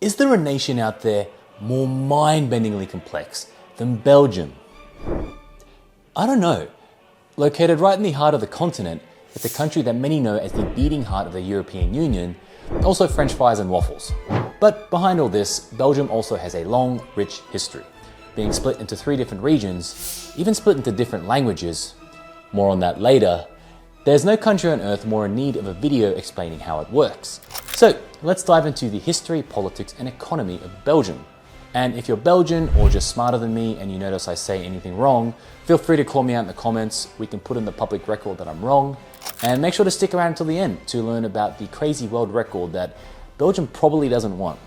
Is there a nation out there more mind-bendingly complex than Belgium? I don't know. Located right in the heart of the continent, it's a country that many know as the beating heart of the European Union, also French fries and waffles. But behind all this, Belgium also has a long, rich history, being split into 3 different regions, even split into different languages. More on that later. There's no country on earth more in need of a video explaining how it works. So let's dive into the history, politics, and economy of Belgium. And if you're Belgian or just smarter than me and you notice I say anything wrong, feel free to call me out in the comments. We can put in the public record that I'm wrong. And make sure to stick around until the end to learn about the crazy world record that Belgium probably doesn't want.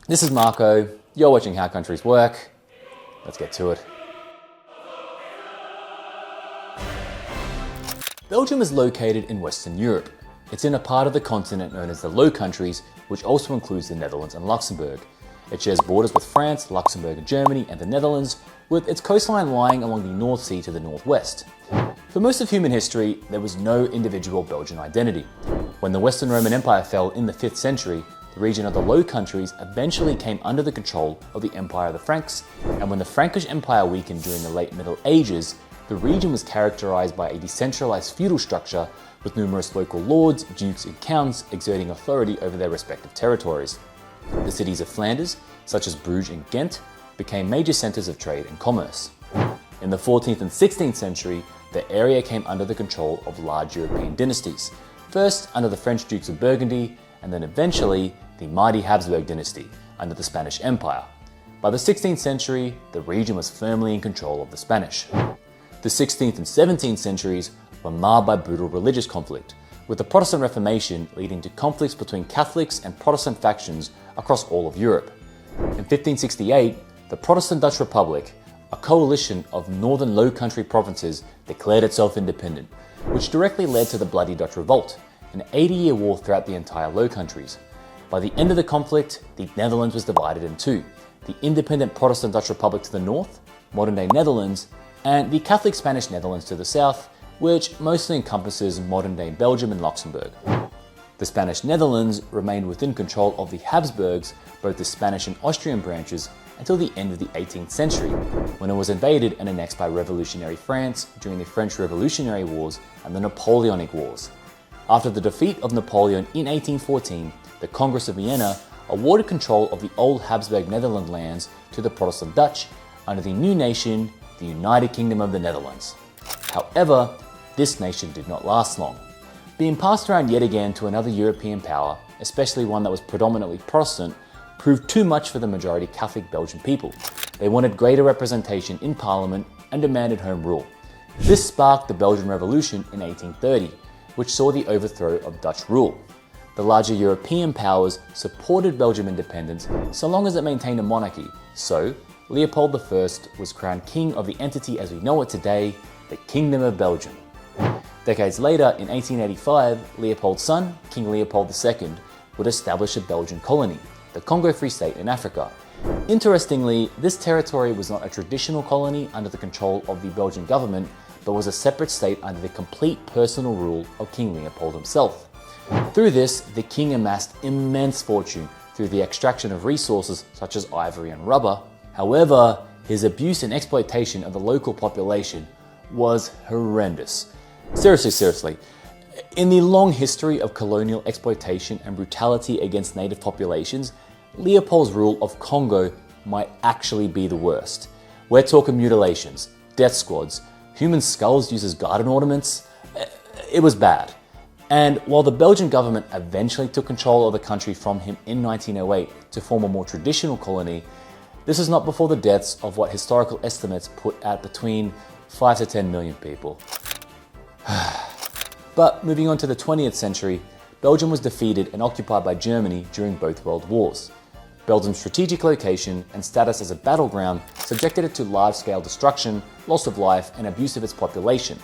This is Marco. You're watching How Countries Work. Let's get to it. Belgium is located in Western Europe. It's in a part of the continent known as the Low Countries, which also includes the Netherlands and Luxembourg. It shares borders with France, Luxembourg and Germany and the Netherlands, with its coastline lying along the North Sea to the northwest. For most of human history, there was no individual Belgian identity. When the Western Roman Empire fell in the 5th century, the region of the Low Countries eventually came under the control of the Empire of the Franks, and when the Frankish Empire weakened during the late Middle Ages, the region was characterized by a decentralized feudal structure with numerous local lords, dukes and counts exerting authority over their respective territories. The cities of Flanders, such as Bruges and Ghent, became major centers of trade and commerce. In the 14th and 16th century, the area came under the control of large European dynasties, first under the French Dukes of Burgundy, and then eventually the mighty Habsburg dynasty under the Spanish Empire. By the 16th century, the region was firmly in control of the Spanish. The 16th and 17th centuries were marred by brutal religious conflict, with the Protestant Reformation leading to conflicts between Catholics and Protestant factions across all of Europe. In 1568, the Protestant Dutch Republic, a coalition of northern Low Country provinces, declared itself independent, which directly led to the Bloody Dutch Revolt, an 80-year war throughout the entire Low Countries. By the end of the conflict, the Netherlands was divided in two: the independent Protestant Dutch Republic to the north, modern-day Netherlands, and the Catholic Spanish Netherlands to the south, which mostly encompasses modern-day Belgium and Luxembourg. The Spanish Netherlands remained within control of the Habsburgs, both the Spanish and Austrian branches, until the end of the 18th century, when it was invaded and annexed by revolutionary France during the French Revolutionary Wars and the Napoleonic Wars. After the defeat of Napoleon in 1814, the Congress of Vienna awarded control of the old Habsburg Netherlands lands to the Protestant Dutch under the new nation, the United Kingdom of the Netherlands. However, this nation did not last long. Being passed around yet again to another European power, especially one that was predominantly Protestant, proved too much for the majority Catholic Belgian people. They wanted greater representation in Parliament and demanded home rule. This sparked the Belgian Revolution in 1830, which saw the overthrow of Dutch rule. The larger European powers supported Belgium independence so long as it maintained a monarchy, so Leopold I was crowned king of the entity as we know it today, the Kingdom of Belgium. Decades later, in 1885, Leopold's son, King Leopold II, would establish a Belgian colony, the Congo Free State in Africa. Interestingly, this territory was not a traditional colony under the control of the Belgian government, but was a separate state under the complete personal rule of King Leopold himself. Through this, the king amassed immense fortune through the extraction of resources such as ivory and rubber. However, his abuse and exploitation of the local population was horrendous. Seriously. In the long history of colonial exploitation and brutality against native populations, Leopold's rule of Congo might actually be the worst. We're talking mutilations, death squads, human skulls used as garden ornaments. It was bad. And while the Belgian government eventually took control of the country from him in 1908 to form a more traditional colony, this is not before the deaths of what historical estimates put at between 5 to 10 million people. But moving on to the 20th century, Belgium was defeated and occupied by Germany during both world wars. Belgium's strategic location and status as a battleground subjected it to large-scale destruction, loss of life, and abuse of its population.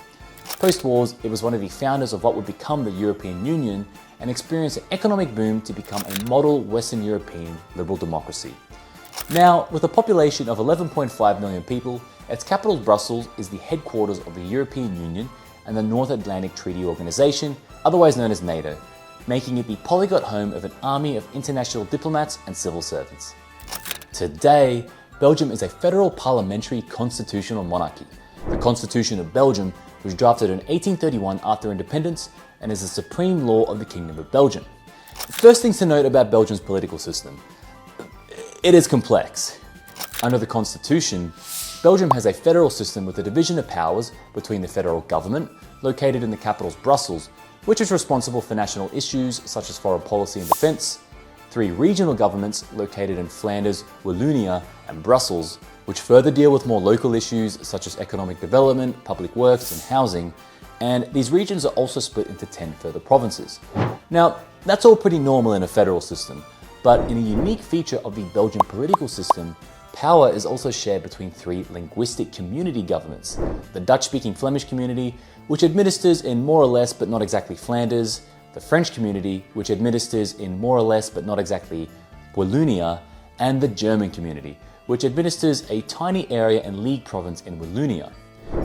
Post-wars, it was one of the founders of what would become the European Union and experienced an economic boom to become a model Western European liberal democracy. Now, with a population of 11.5 million people, its capital Brussels is the headquarters of the European Union and the North Atlantic Treaty Organization, otherwise known as NATO, making it the polyglot home of an army of international diplomats and civil servants. Today, Belgium is a federal parliamentary constitutional monarchy. The Constitution of Belgium was drafted in 1831 after independence and is the supreme law of the Kingdom of Belgium. First things to note about Belgium's political system. It is complex. Under the Constitution, Belgium has a federal system with a division of powers between the federal government, located in the capital's Brussels, which is responsible for national issues such as foreign policy and defense, 3 regional governments located in Flanders, Wallonia, and Brussels, which further deal with more local issues such as economic development, public works, and housing, and these regions are also split into 10 further provinces. Now, that's all pretty normal in a federal system, but in a unique feature of the Belgian political system, power is also shared between 3 linguistic community governments: the Dutch-speaking Flemish community, which administers in more or less but not exactly Flanders, the French community, which administers in more or less but not exactly Wallonia, and the German community, which administers a tiny area and league province in Wallonia.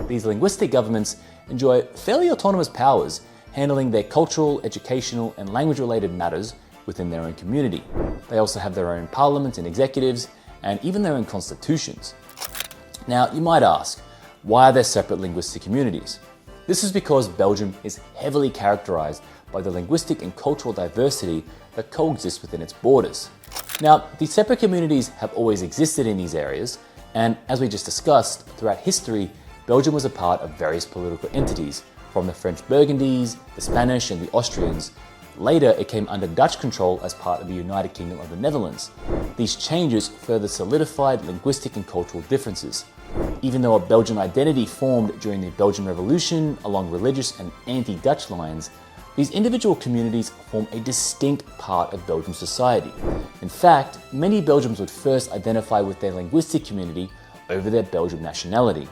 These linguistic governments enjoy fairly autonomous powers, handling their cultural, educational, and language-related matters within their own community. They also have their own parliament and executives, and even their own constitutions. Now, you might ask, why are there separate linguistic communities? This is because Belgium is heavily characterized by the linguistic and cultural diversity that coexists within its borders. Now, these separate communities have always existed in these areas, and as we just discussed, throughout history, Belgium was a part of various political entities, from the French Burgundies, the Spanish, and the Austrians. Later, it came under Dutch control as part of the United Kingdom of the Netherlands. These changes further solidified linguistic and cultural differences. Even though a Belgian identity formed during the Belgian Revolution along religious and anti-Dutch lines, these individual communities form a distinct part of Belgian society. In fact, many Belgians would first identify with their linguistic community over their Belgian nationality.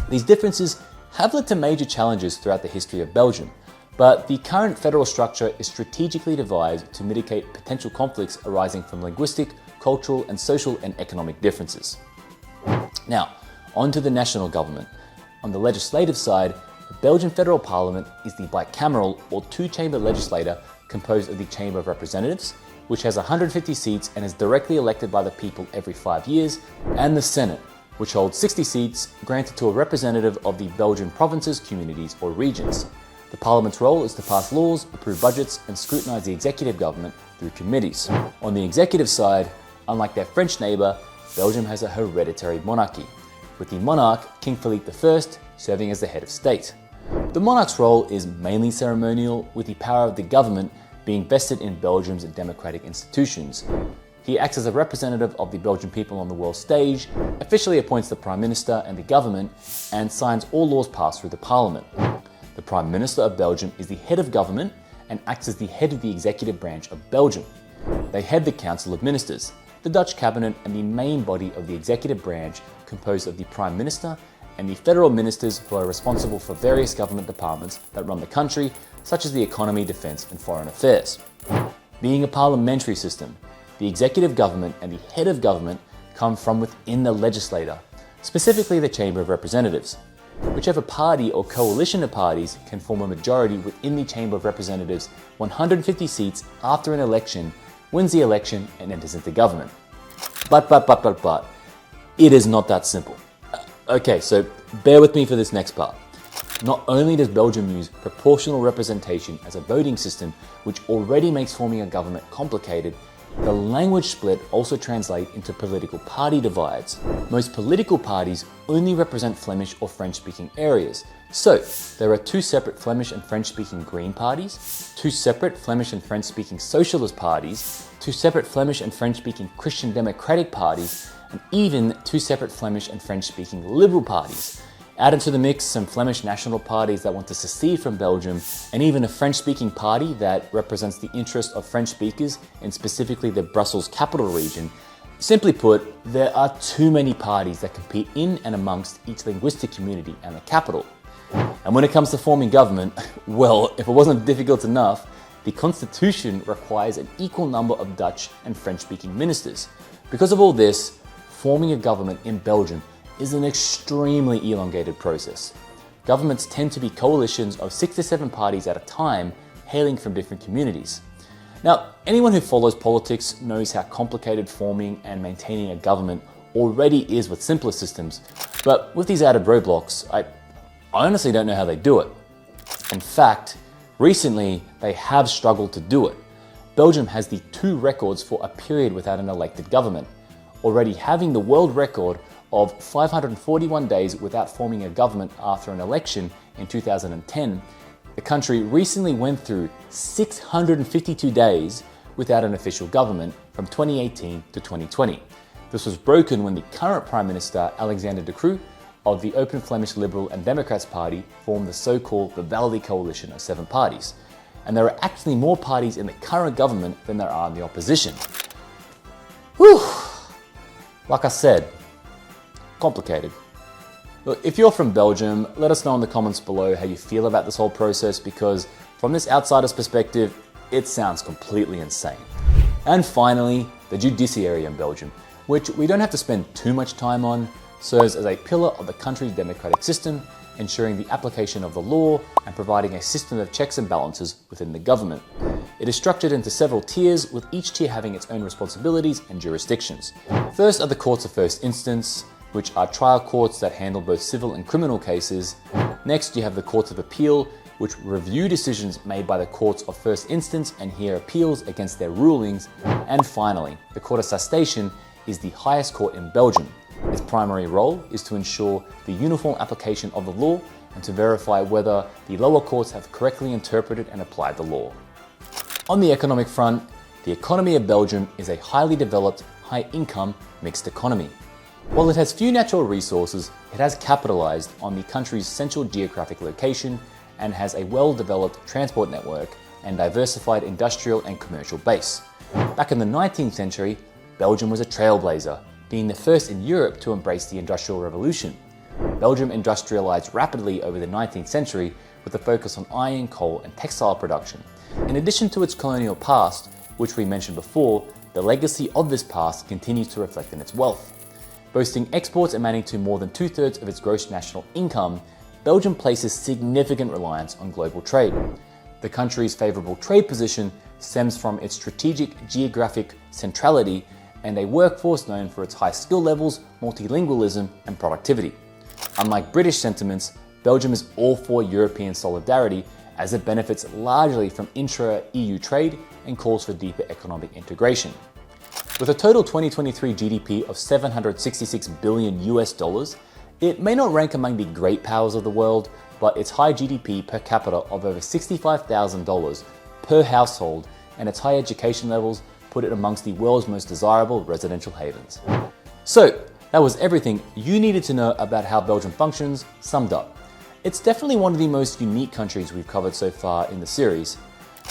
These differences have led to major challenges throughout the history of Belgium, but the current federal structure is strategically devised to mitigate potential conflicts arising from linguistic, cultural, and social and economic differences. Now, on to the national government. On the legislative side, the Belgian Federal Parliament is the bicameral or 2-chamber legislature composed of the Chamber of Representatives, which has 150 seats and is directly elected by the people every 5 years, and the Senate, which holds 60 seats granted to a representative of the Belgian provinces, communities, or regions. The Parliament's role is to pass laws, approve budgets, and scrutinise the executive government through committees. On the executive side, unlike their French neighbour, Belgium has a hereditary monarchy, with the monarch, King Philippe I, serving as the head of state. The monarch's role is mainly ceremonial, with the power of the government being vested in Belgium's democratic institutions. He acts as a representative of the Belgian people on the world stage, officially appoints the Prime Minister and the government, and signs all laws passed through the Parliament. The Prime Minister of Belgium is the head of government and acts as the head of the executive branch of Belgium. They head the Council of Ministers, the Dutch cabinet, and the main body of the executive branch composed of the Prime Minister and the federal ministers who are responsible for various government departments that run the country, such as the economy, defense, and foreign affairs. Being a parliamentary system, the executive government and the head of government come from within the legislature, specifically the Chamber of Representatives. Whichever party or coalition of parties can form a majority within the Chamber of Representatives 150 seats after an election, wins the election and enters into government. But, it is not that simple. Okay, so bear with me for this next part. Not only does Belgium use proportional representation as a voting system, which already makes forming a government complicated, the language split also translates into political party divides. Most political parties only represent Flemish or French-speaking areas. So, there are 2 separate Flemish and French-speaking Green parties, 2 separate Flemish and French-speaking Socialist parties, 2 separate Flemish and French-speaking Christian Democratic parties, and even 2 separate Flemish and French-speaking Liberal parties. Add into the mix some Flemish national parties that want to secede from Belgium, and even a French-speaking party that represents the interest of French speakers in specifically the Brussels capital region. Simply put, there are too many parties that compete in and amongst each linguistic community and the capital. And when it comes to forming government, well, if it wasn't difficult enough, the Constitution requires an equal number of Dutch and French-speaking ministers. Because of all this, forming a government in Belgium is an extremely elongated process. Governments tend to be coalitions of 6 to 7 parties at a time, hailing from different communities. Now, anyone who follows politics knows how complicated forming and maintaining a government already is with simpler systems, but with these added roadblocks, I honestly don't know how they do it. In fact, recently they have struggled to do it. Belgium has the 2 records for a period without an elected government, already having the world record of 541 days without forming a government after an election in 2010. The country recently went through 652 days without an official government from 2018 to 2020. This was broken when the current Prime Minister, Alexander De Croo, of the Open Flemish Liberal and Democrats Party formed the so-called Vivaldi coalition of 7 parties. And there are actually more parties in the current government than there are in the opposition. Whew! Like I said, complicated. Look, if you're from Belgium, let us know in the comments below how you feel about this whole process, because from this outsider's perspective, it sounds completely insane. And finally, the judiciary in Belgium, which we don't have to spend too much time on, serves as a pillar of the country's democratic system, ensuring the application of the law and providing a system of checks and balances within the government. It is structured into several tiers, with each tier having its own responsibilities and jurisdictions. First are the courts of first instance, which are trial courts that handle both civil and criminal cases. Next, you have the courts of appeal, which review decisions made by the courts of first instance and hear appeals against their rulings. And finally, the Court of Cassation is the highest court in Belgium. Its primary role is to ensure the uniform application of the law and to verify whether the lower courts have correctly interpreted and applied the law. On the economic front, the economy of Belgium is a highly developed, high-income, mixed economy. While it has few natural resources, it has capitalized on the country's central geographic location and has a well-developed transport network and diversified industrial and commercial base. Back in the 19th century, Belgium was a trailblazer, being the first in Europe to embrace the Industrial Revolution. Belgium industrialized rapidly over the 19th century with a focus on iron, coal, and textile production. In addition to its colonial past, which we mentioned before, the legacy of this past continues to reflect in its wealth. Boasting exports amounting to more than 2/3 of its gross national income, Belgium places significant reliance on global trade. The country's favorable trade position stems from its strategic geographic centrality and a workforce known for its high skill levels, multilingualism, and productivity. Unlike British sentiments, Belgium is all for European solidarity, as it benefits largely from intra-EU trade and calls for deeper economic integration. With a total 2023 GDP of $766 billion US, it may not rank among the great powers of the world, but its high GDP per capita of over $65,000 per household and its high education levels put it amongst the world's most desirable residential havens. So, that was everything you needed to know about how Belgium functions, summed up. It's definitely one of the most unique countries we've covered so far in the series.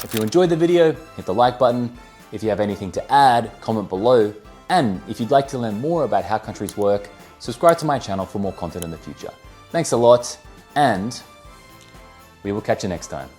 If you enjoyed the video, hit the like button. If you have anything to add, comment below. And if you'd like to learn more about how countries work, subscribe to my channel for more content in the future. Thanks a lot, and we will catch you next time.